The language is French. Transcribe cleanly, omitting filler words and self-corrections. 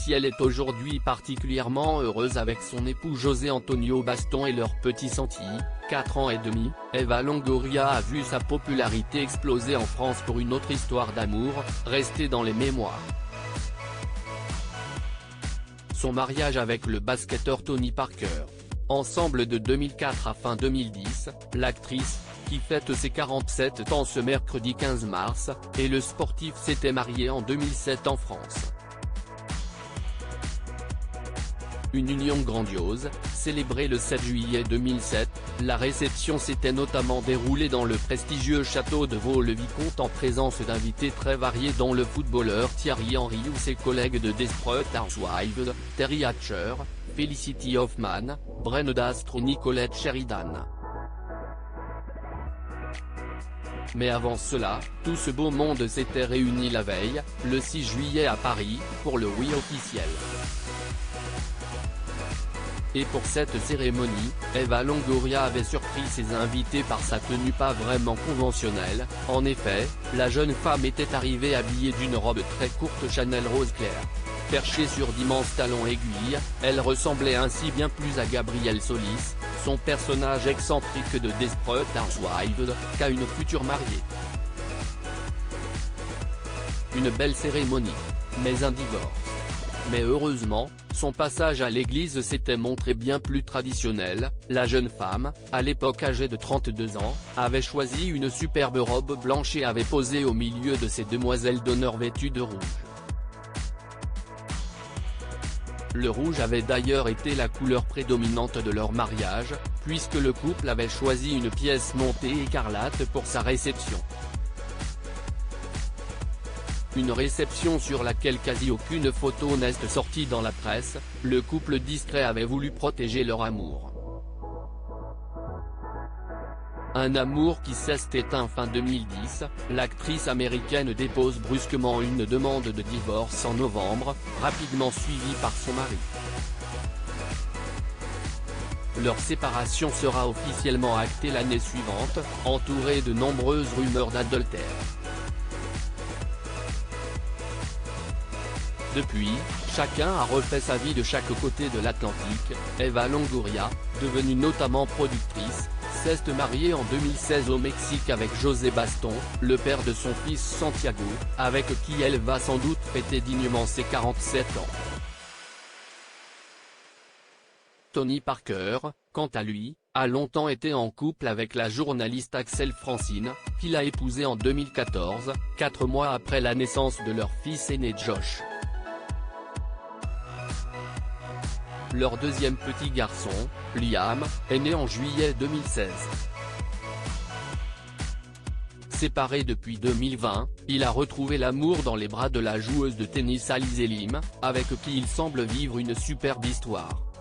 officielle est aujourd'hui particulièrement heureuse avec son époux José Antonio Baston et leur petit Santi, 4 ans et demi. Eva Longoria a vu sa popularité exploser en France pour une autre histoire d'amour, restée dans les mémoires. Son mariage avec le basketteur Tony Parker. Ensemble de 2004 à fin 2010, l'actrice, qui fête ses 47 ans ce mercredi 15 mars, et le sportif s'étaient mariés en 2007 en France. Une union grandiose, célébrée le 7 juillet 2007, la réception s'était notamment déroulée dans le prestigieux château de Vaux-le-Vicomte en présence d'invités très variés dont le footballeur Thierry Henry ou ses collègues de Desperate Housewives, Terry Hatcher, Felicity Huffman, Brenda Strong ou Nicolette Sheridan. Mais avant cela, tout ce beau monde s'était réuni la veille, le 6 juillet à Paris, pour le oui officiel. Et pour cette cérémonie, Eva Longoria avait surpris ses invités par sa tenue pas vraiment conventionnelle. En effet, la jeune femme était arrivée habillée d'une robe très courte Chanel rose clair. Perchée sur d'immenses talons aiguilles, elle ressemblait ainsi bien plus à Gabrielle Solis, son personnage excentrique de Desperate Housewives, qu'à une future mariée. Une belle cérémonie. Mais un divorce. Mais heureusement, son passage à l'église s'était montré bien plus traditionnel. La jeune femme, à l'époque âgée de 32 ans, avait choisi une superbe robe blanche et avait posé au milieu de ses demoiselles d'honneur vêtues de rouge. Le rouge avait d'ailleurs été la couleur prédominante de leur mariage, puisque le couple avait choisi une pièce montée écarlate pour sa réception. Une réception sur laquelle quasi aucune photo n'est sortie dans la presse. Le couple discret avait voulu protéger leur amour. Un amour qui s'est éteint fin 2010, l'actrice américaine dépose brusquement une demande de divorce en novembre, rapidement suivie par son mari. Leur séparation sera officiellement actée l'année suivante, entourée de nombreuses rumeurs d'adultère. Depuis, chacun a refait sa vie de chaque côté de l'Atlantique. Eva Longoria, devenue notamment productrice, s'est mariée en 2016 au Mexique avec José Baston, le père de son fils Santiago, avec qui elle va sans doute fêter dignement ses 47 ans. Tony Parker, quant à lui, a longtemps été en couple avec la journaliste Axelle Francine, qu'il a épousée en 2014, 4 mois après la naissance de leur fils aîné Josh. Leur deuxième petit garçon, Liam, est né en juillet 2016. Séparé depuis 2020, il a retrouvé l'amour dans les bras de la joueuse de tennis Alizé Lim, avec qui il semble vivre une superbe histoire.